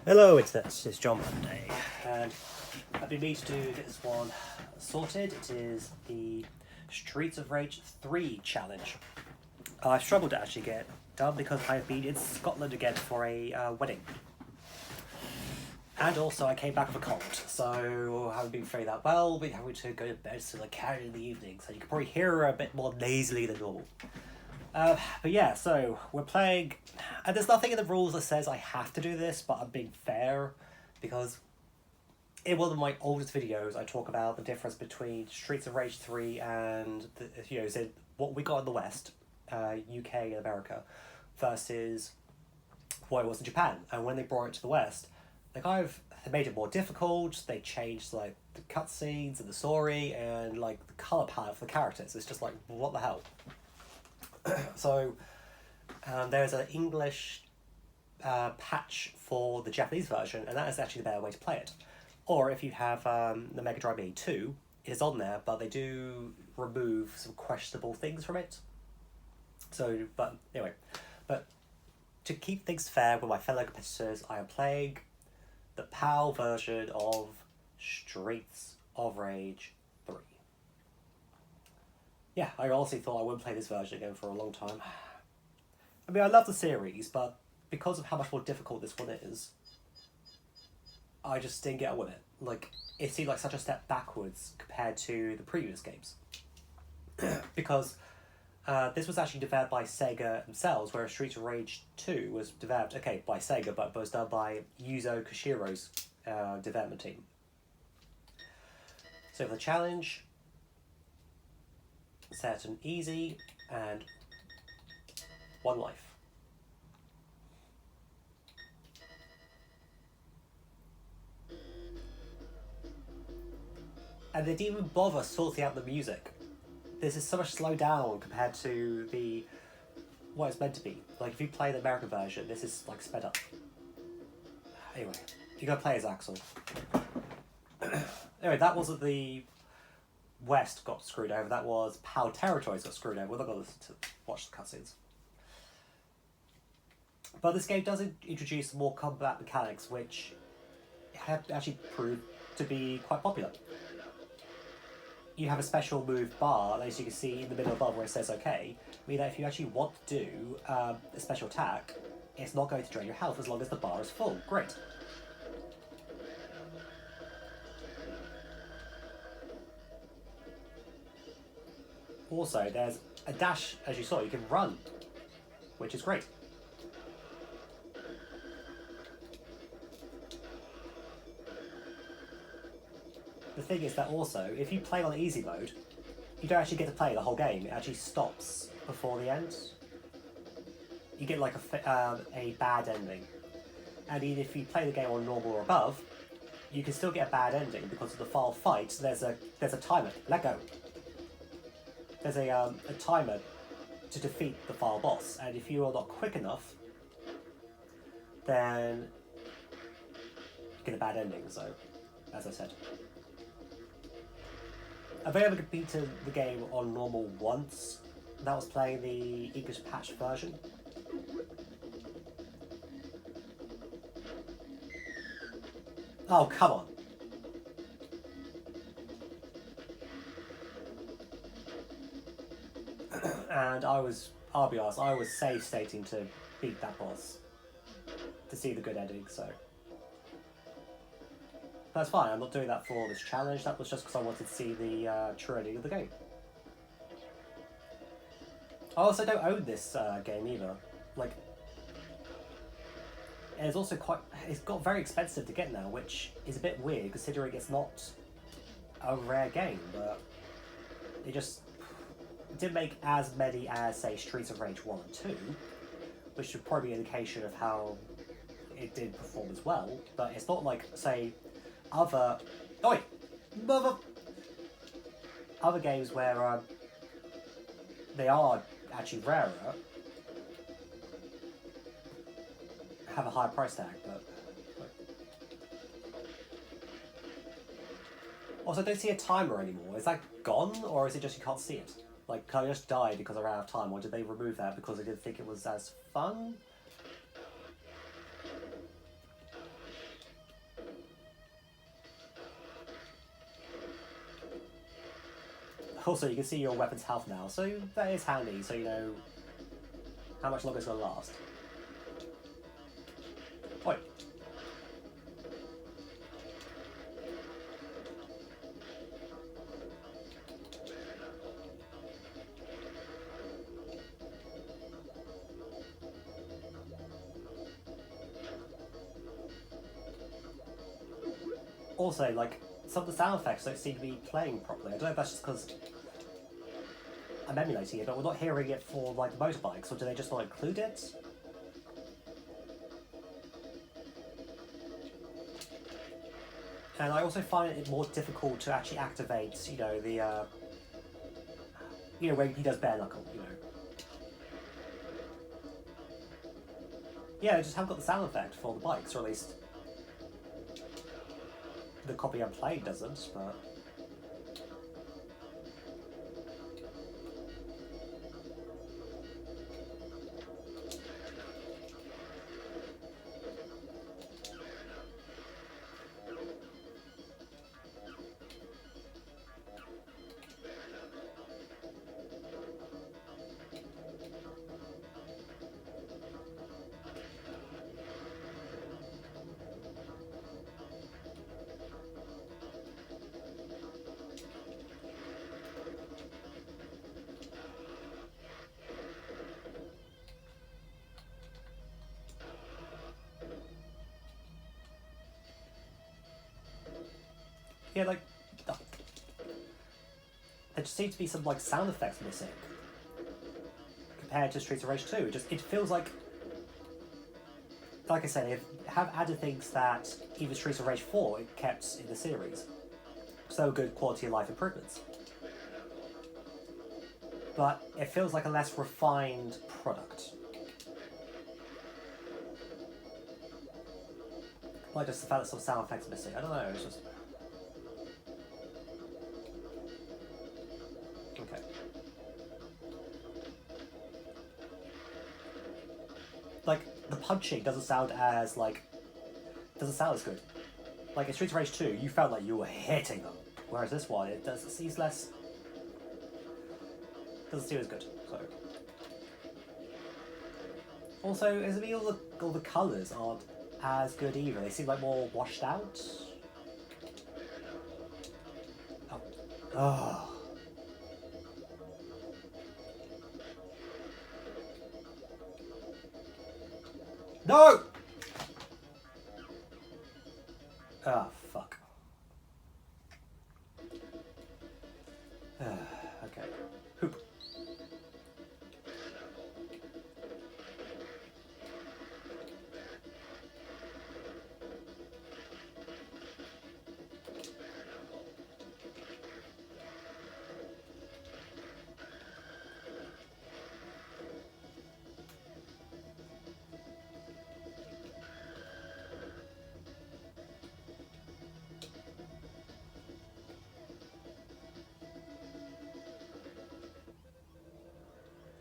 Hello, it's John Monday, and I've been meaning to get this one sorted. It is the Streets of Rage 3 challenge. I've struggled to actually get done because I've been in Scotland again for a wedding. And also I came back with a cold, so I haven't been feeling that well, been having to go to bed so I can in the evening, so you can probably hear her a bit more nasally than normal. But yeah, so we're playing, and there's nothing in the rules that says I have to do this, but I'm being fair, because in one of my oldest videos I talk about the difference between Streets of Rage 3 and, so what we got in the West, UK and America, versus what it was in Japan. And when they brought it to the West, they made it more difficult, they changed the cutscenes and the story, and the colour palette for the characters. It's just what the hell? So, there's an English patch for the Japanese version, and that is actually the better way to play it. Or if you have the Mega Drive Mini 2, it is on there, but they do remove some questionable things from it. So, but anyway, to keep things fair with my fellow competitors, I am playing the PAL version of Streets of Rage 3. Yeah, I honestly thought I wouldn't play this version again for a long time. I mean, I love the series, but because of how much more difficult this one is, I just didn't get on with it. It seemed like such a step backwards compared to the previous games. Because this was actually developed by Sega themselves, whereas Streets of Rage 2 was developed, by Sega, but was done by Yuzo Koshiro's development team. So for the challenge, set an easy and 1 life. And they didn't even bother sorting out the music. This is so much slowed down compared to what it's meant to be. If you play the American version, this is sped up. Anyway, you gotta play as Axel. Anyway, that wasn't the West got screwed over, that was PAL Territories got screwed over. We're not going to watch the cutscenes. But this game does introduce more combat mechanics, which have actually proved to be quite popular. You have a special move bar, as you can see in the middle above where it says OK, meaning that if you actually want to do a special attack, it's not going to drain your health as long as the bar is full. Great. Also, there's a dash, as you saw, you can run, which is great. The thing is that also, if you play on easy mode, you don't actually get to play the whole game. It actually stops before the end. You get a bad ending. And even if you play the game on normal or above, you can still get a bad ending because of the final fight. There's a timer. Let go. There's a timer to defeat the final boss, and if you are not quick enough, then you get a bad ending. So, as I said, I've only ever completed the game on normal once. That was playing the English patch version. Oh, come on. And I'll be honest, I was safe stating to beat that boss to see the good ending, so that's fine. I'm not doing that for this challenge. That was just because I wanted to see the true ending of the game. I also don't own this game either. It's got very expensive to get now, which is a bit weird considering it's not a rare game, but it didn't make as many as, say, Streets of Rage 1 and 2, which would probably be an indication of how it did perform as well, but it's not say, other games where they are actually rarer, have a higher price tag, but also I don't see a timer anymore. Is that gone, or is it just you can't see it? Can I just die because I ran out of time, or did they remove that because they didn't think it was as fun? Also, you can see your weapon's health now, so that is handy, so you know how much longer it's going to last. Oi. Also, like, some of the sound effects don't seem to be playing properly. I don't know if that's just because I'm emulating it, but we're not hearing it for, like, the motorbikes, or do they just not include it? And I also find it more difficult to actually activate, you know, the, when he does bare knuckle, you know. Yeah, I just haven't got the sound effect for the bikes, or at least the copy I'm playing doesn't, but... Yeah, like, there just seems to be some, like, sound effects missing compared to Streets of Rage 2. It feels like I said, they have added things that even Streets of Rage 4 it kept in the series. So good quality of life improvements. But it feels like a less refined product. Like just the fact that some sound effects missing. I don't know, it's just... Okay. Like, the punching doesn't sound as good. Like in Streets of Rage 2, you felt like you were hitting them. Whereas this one, it seems less... doesn't seem as good, so... Also, is it all the colours aren't as good either? They seem like more washed out? Oh. Oh. No! Ah, fuck. Okay. Hoop.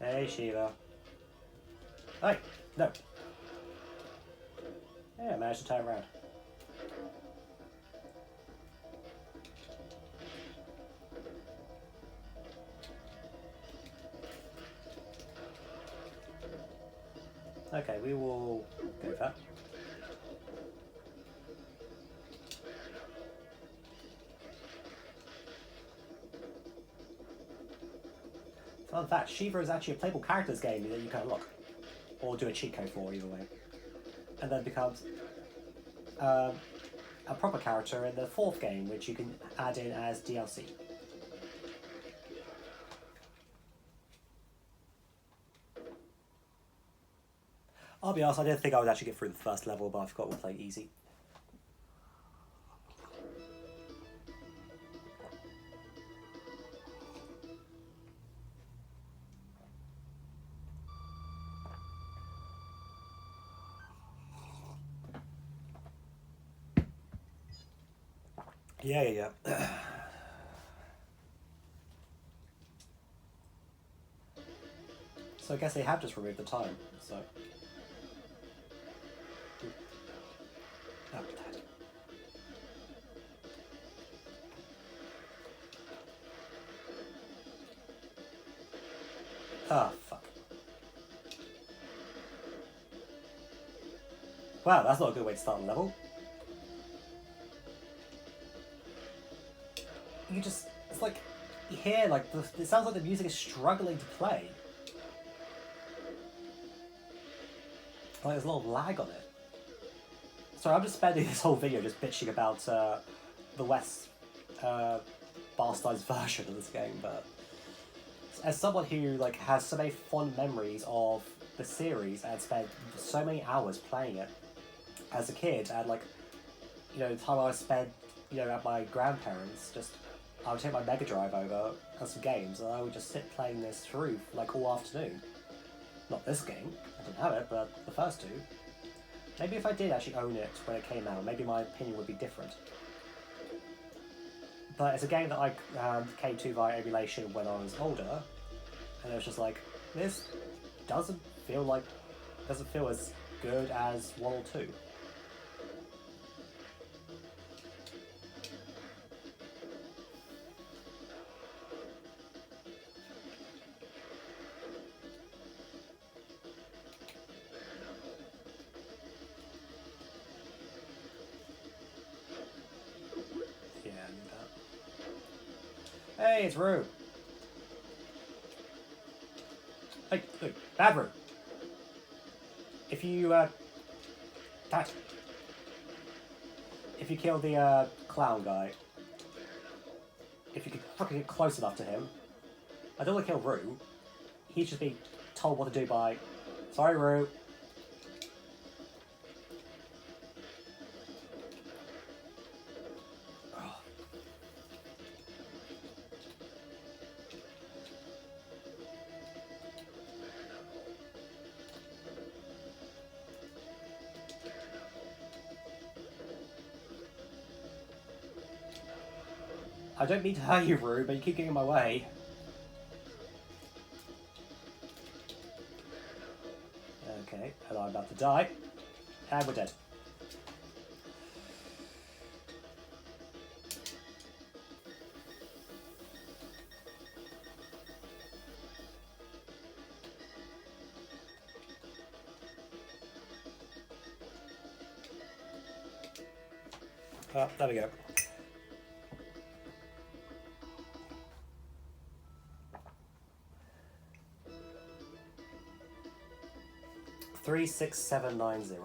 Hey, Shiva. Hey, no. Yeah, I managed to turn around. Okay, we will go with that. Fun fact, Shiva is actually a playable character in this game that you can unlock. Or do a cheat code for, either way. And then becomes a proper character in the 4th game, which you can add in as DLC. I'll be honest, I didn't think I would actually get through the first level, but I forgot we're playing easy. Yeah. So I guess they have just removed the time, so... Oh, Oh, fuck. Wow, that's not a good way to start a level. You just, it's like, you hear, like, it sounds like the music is struggling to play. Like, there's a lot of lag on it. Sorry, I'm just spending this whole video just bitching about the West bastardized version of this game, but as someone who like has so many fond memories of the series and spent so many hours playing it as a kid, and like, you know, the time I spent, you know, at my grandparents, just I would take my Mega Drive over and some games, and I would just sit playing this through like all afternoon. Not this game, I didn't have it, but the first two. Maybe if I did actually own it when it came out, maybe my opinion would be different. But it's a game that I came to via emulation when I was older, and it was just like, this doesn't feel as good as 1 or 2. Hey, it's Rue. Hey, look, bad Rue. If you, if you kill the, clown guy, if you could fucking get close enough to him, I don't want to kill Rue. He'd just be told what to do by, sorry, Rue. I don't mean to hurt you, Rue, but you keep getting in my way. Okay, and I'm about to die. And we're dead. Oh, there we go. Three, 6, 7, 9, 0.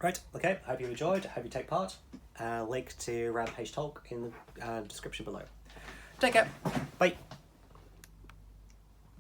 Right, okay, hope you enjoyed, hope you take part. Link to Rampage Talk in the description below. Take care, bye.